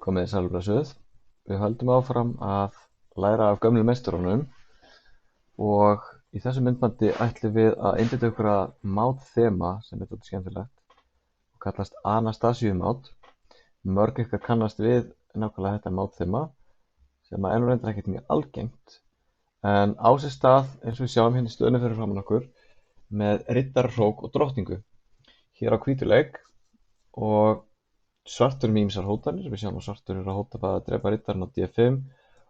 Komið þið sæl og blessuð. Við höldum áfram að læra af gömlu meisturunum og í þessu myndbandi ætlum við að einbeita okkur að mátþema sem er dálítið skemmtilegt og kallast Anastasíumát. Mörg ykkar kannast við nákvæmlega þetta mátþema sem er nú reyndar ekkert mjög algengt en á sér stað eins og við sjáum hérna í stöðunni fyrir framan okkur með riddarahrók og drottningu. Hér á hvítu leik og svartur með ýmsar hótanir. Við sjáum að svartur er að hóta bara að drepa riddarann á D5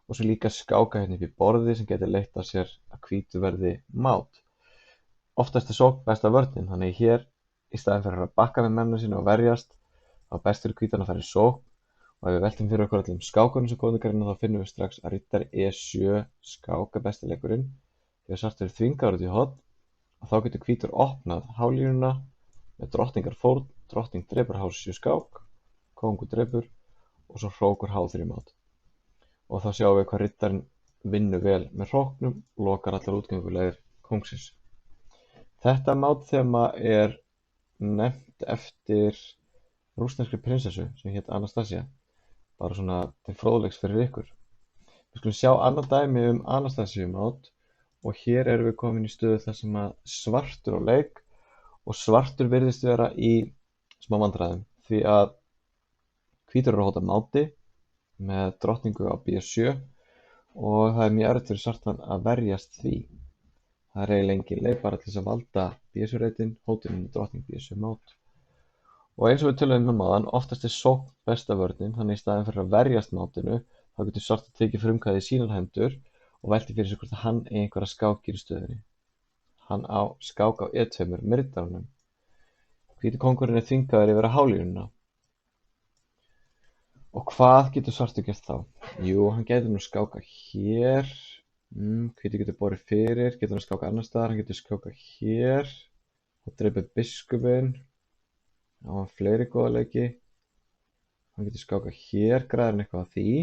og svo líka skáka hérna upp í borði sem getur leitt af sér að hvítu verði mát. Oftast er sókn besta vörnin, þannig hér í staðinn fyrir að bakka með mennina sína og verjast þá er best fyrir hvítan að fara í sókn og ef við veltum fyrir okkur öllum skákunum sem góðum greina þá finnum við strax að riddari E7 skák er besti leikurinn þegar svartur er þvingaður út í horn og þá getur hvítur opnað hálínuna með drottningar fórn, drottning drepur H7 skák, kóngur drepur og svo hrókur H3 mát. Og þá sjáum við hvað riddarinn vinnur vel með hróknum og lokar allar útgöngulegir kóngsins. Þetta mátþema er nefnt eftir rússneskri prinsessu sem hét Anastasia, bara svona til fróðleiks fyrir ykkur. Við skulum sjá annað dæmi um Anastasíumát og hér erum við komin í stöðu þar sem að svartur á leik og svartur virðist vera í smá vandræðum því að hvítur er að hóta máti með drottningu á B7 og það er mjög erfitt fyrir svartan að verjast því. Það er eiginlega engin leið bara til þess að valda B7-reitin, hótunin drottning B7 mát. Og eins og við töluðum um áðan, oftast er sókn besta vörnin, þannig í staðinn fyrir að verjast mátinu þá getur svartur tekið frumkvæði í sínar hendur og velti fyrir sig hvort að hann eigi einhverja skákir í stöðunni. Hann á skák á E2 með riddaranum. Hvíti kóngurinn er þvingaður yfir að hálínuna. Og hvað getur svartur gert þá? Jú, hann getur nú skáka hér. Hvíti getur borið fyrir, getur hann skáka annar staðar, hann getur skáka hér. Og dreipið biskupinn. Á hann fleiri góða leiki. Hann getur skáka hér, græðir hann eitthvað að því.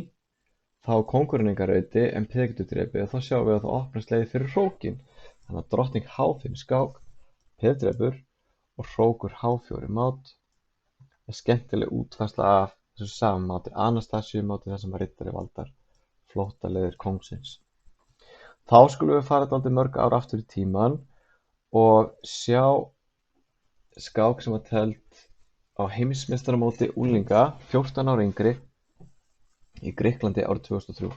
Þá á kóngurinn enga rauti en peð getur dreipið og þá sjáum við að það opnast leið fyrir hrókin. Þannig að drottning H5 skák, peð dreipur og hrókur H4 mát. Það er skemmtileg útfærsla af þessu sama máti, Anastasíumáti þar sem að riddari valdar flóttaleiðir kóngsins. Þá skulum við fara dálítið mörg ár aftur í tímann og sjá skák sem var tefld á heimsmeistaramóti unglinga 14 ára yngri í Grikklandi árið 2003.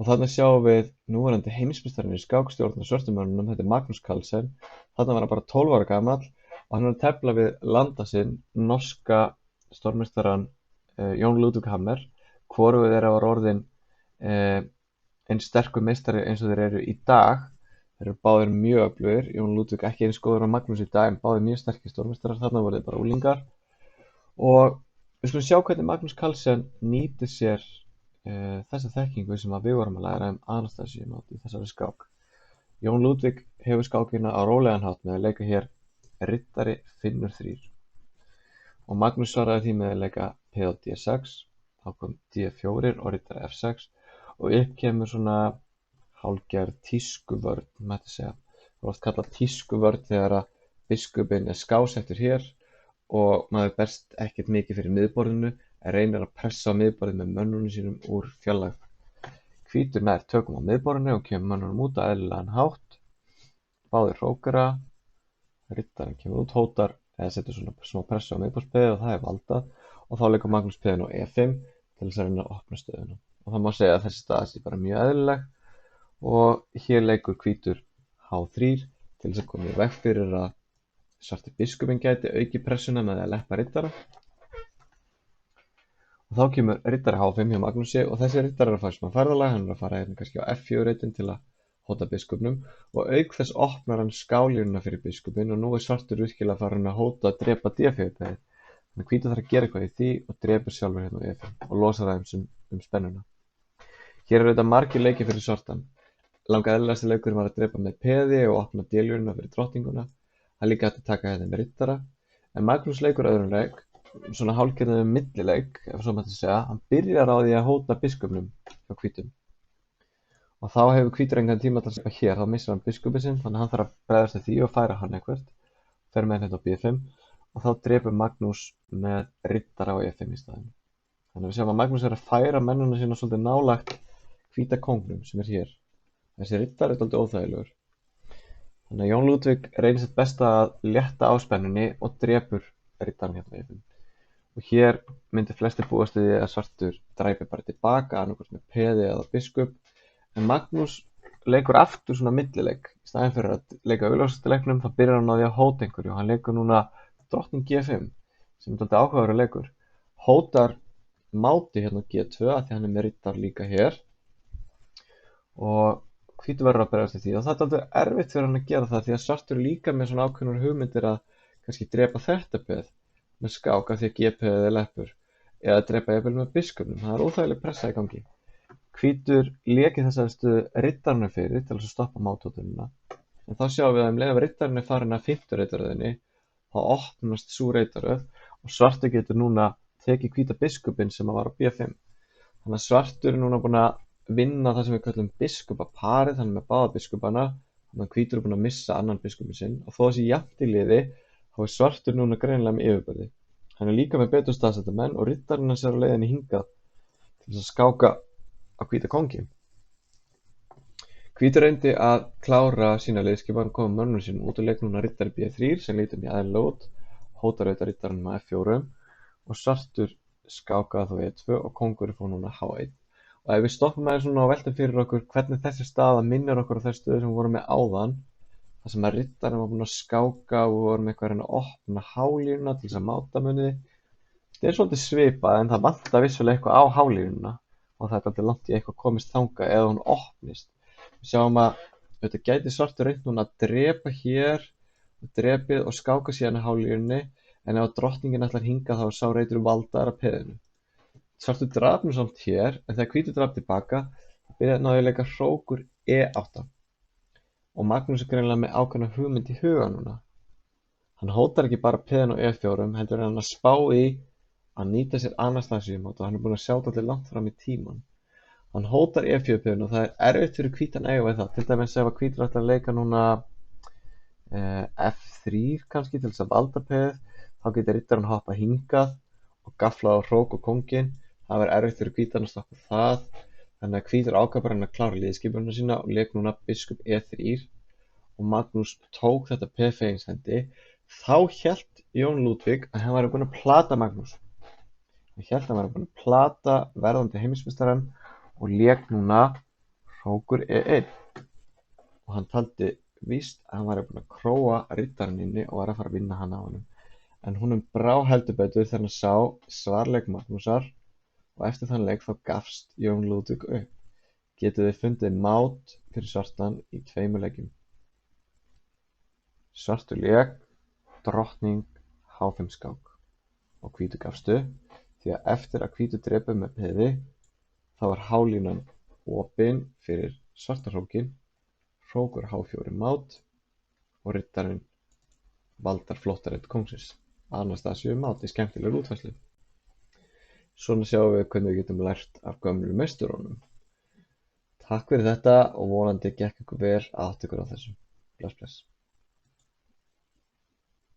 Og þarna sjáum við núverandi heimsmeistarinn í skákstjórn á svörtumönnunum, þetta er Magnús Carlsen. Þarna var hann bara 12 ára gamall og hann var að tefla við landa sinn, norska stórmeistarann Jón Ludvig Hammer. Hvorugur þeirra var orðinn eins sterkur meistari eins og þeir eru í dag. Þeir eru báðir mjög öflugir. Jón Ludvig ekki eins góður á Magnús í dag en báðir mjög sterkir stórmeistarar. Þarna voru þeir bara unglingar. Og við skulum sjá hvernig Magnús Carlsen nýtir sér þessa þekkingu sem við vorum að læra um Anastasíumát í þessari skák. Jón Ludvig hefur skákina á rólegan hátt með að leika hér riddari finnur 3. Og Magnús svaraði því með að leika peð á D6, þá kom D4 og riddari F6 og upp kemur svona hálfgerð tískuvörn, mætti segja. Það er oft kallað tískuvörn þegar að biskupinn er skásettur hér og maður berst ekkert mikið fyrir miðborðinu en reynir að pressa á miðborðið með mönnunum sínum úr fjarlægð. Hvítur nær tökum á miðborðinu og kemur mönnunum út að eðlilegan hátt. Báðir hrókara, riddarinn kemur út, hótar eða setur svona smá pressu á miðborðspeðið og það er valdað og þá leikur Magnús peðin á E5 til þess að reyna að opna stöðuna. Og það má segja að þessi staða sé bara mjög eðlileg og hér leikur hvítur H3 til þess að koma í veg fyrir að svarti biskupinn gæti auki pressuna með að leppa riddara. Og þá kemur riddari H5 hjá Magnúsi og þessi riddari er að fara smá ferðalag, hann er að fara hérna kannski á F4-reitin til að hóta biskupnum og auk þess opnar hann skálínuna fyrir biskupinn og nú er svartur virkilega farin að hóta að drepa D4-peðið. Þannig að hvítur þarf að gera eitthvað í því og drepur sjálfur hérna á E5 og losar það spennuna. Hér eru þetta margir leikir fyrir svartan. Langa eðlilegasti leikurinn var að drepa með peði og opna D-línuna fyrir drottninguna. Það er líka hægt að taka hérna með riddara. En Magnús leikur öðrum leik, svona hálfgerðum millileik, ef svo mætti segja. Hann byrjar á því að hóta biskupnum hjá hvítum. Og þá hefur hvítur engan tíma til að segja hér, þá missar hann biskupinn sinn, þannig að hann þarf að bregðast við því og færa hann eitthvert. Fer með hérna á B5 og þá drepur Magnús með riddara á E5 í staðinn. Þannig að við sjáum að Magnús er að færa mennina sína svolítið nálægt hvíta kóngnum sem er hér. Þessi riddari er svolítið óþægilegur. Þannig að Jón Lúdvík reynir sitt besta að létta á spennunni og drepur riddarann hérna við þeim. Og hér myndi flestir búast við því að svartur dræpi bara tilbaka, annarkvort með peði eða biskup. En Magnús leikur aftur svona millileik. Í staðinn fyrir að leika augljósasta leiknum, þá byrjar hann á því að hóta einhverju. Hann leikur núna drottning G5, sem er svolítið áhugaverður leikur. Hótar máti hérna á G2, af því hann er með riddar líka hér. Og hvítur verður að berjast í því. Og það er svolítið erfitt fyrir hann að gera það, því að svartur er líka með svona ákveðnar hugmyndir að kannski drepa þetta peð með skák af því að G-peðið er leppur, eða drepa jafnvel með biskupnum. Það er óþægileg pressa í gangi. Hvítur léki þessari stöðu riddarinn fyrir til að stoppa máthótunina. En þá sjáum við að leið að riddarinn er farin að 5. riddaröðinni, þá opnast sú riddaröð og svartur getur núna tekið hvíta biskupinn sem var á B5. Þannig að svartur er núna búinn að vinna það sem við kallum biskupaparið, hann er með báða biskupana, þannig að hvítur er búinn að missa annan biskupinn sinn, og þó þessi jafnt í liði, þá er svartur núna greinilega með yfirburði. Hann er líka með betur staðsetta menn og riddarinn hans er á leiðinni hingað til þess að skáka á hvíta kóngi. Hvítur reyndi að klára sína liðskipan, koma mönnum sínum út og leik núna riddari B3 sem lítur mjög eðlilega út, hótar auðvitað riddarinn með F4 og svartur skákaði þá E2 og kóngurinn fór núna H1. Og ef við stoppum aðeins svona og veltum fyrir okkur hvernig þessi staða minnir okkur á þessi stöðu sem við vorum með áðan, þar sem að riddarinn var búinn að skáka og við vorum eitthvað að reyna að opna hálínuna til þess að máta munið. Þetta er svolítið svipað en það vantar vissulega eitthvað á hálínuna og það er alltaf langt í eitthvað komist þangað eða hún opnist. Við sjáum að þetta gæti svartur reynt núna að drepa hér og drepið og skáka síðan á hálínunni, en ef drottningin ætlar hingað þá er sá reytur valdaðar af peðinu. Svartur drap nú samt hér, en þegar hvítur drap tilbaka byrjaði náði að leika hrókur E8. Og Magnús er greinilega með ákveðna hugmynd í huga núna. Hann hótar ekki bara peðin á E4, heldur hann að spá í að nýta sér Anastasíumátt og hann er búinn að sjá þetta langt fram í tíman. Hann hótar E4 peðin og það er erfitt fyrir hvítan eiga við það. Til dæmis ef að hvítur ætlar að leika núna F3 kannski til þess að valda peðið, þá getur riddarinn hoppa hingað og gaflað á hrók og kónginn. Það verður erfitt fyrir hvítan að stoppa það. Þannig að hvítur ákvað bara hann að klára liðskipunina sína og lék núna biskup E3 og Magnús tók þetta peð fegins hendi. Þá hélt Jón Lúdvík að hann væri búinn að plata Magnús. Hann hélt að hann væri búinn að plata verðandi heimsmeistarann og lék núna hrókur E1. Og hann taldi víst að hann væri búinn að króa riddarinn inni og var að fara að vinna hann á honum. En honum brá heldur betur þegar hann sá svarleik Magnúsar. Og eftir þann leik þá gafst Jón Lúdvík upp. Getið þið fundið mát fyrir svartan í 2 leikjum. Svartur lék drottning H5 skák og hvítur gafst upp, því að eftir að hvítur drepa með peði þá var hálínan opin fyrir svarta hrókin, hrókur H4 mát og riddarinn valdar flóttarridd kóngsins. Anastasíu mát í skemmtilegur útfærslu. Svona sjáum við hvernig við getum lært af gömlu meisturunum. Takk fyrir þetta og vonandi gekk ykkur vel að átta ykkur á þessu. Bless, bless.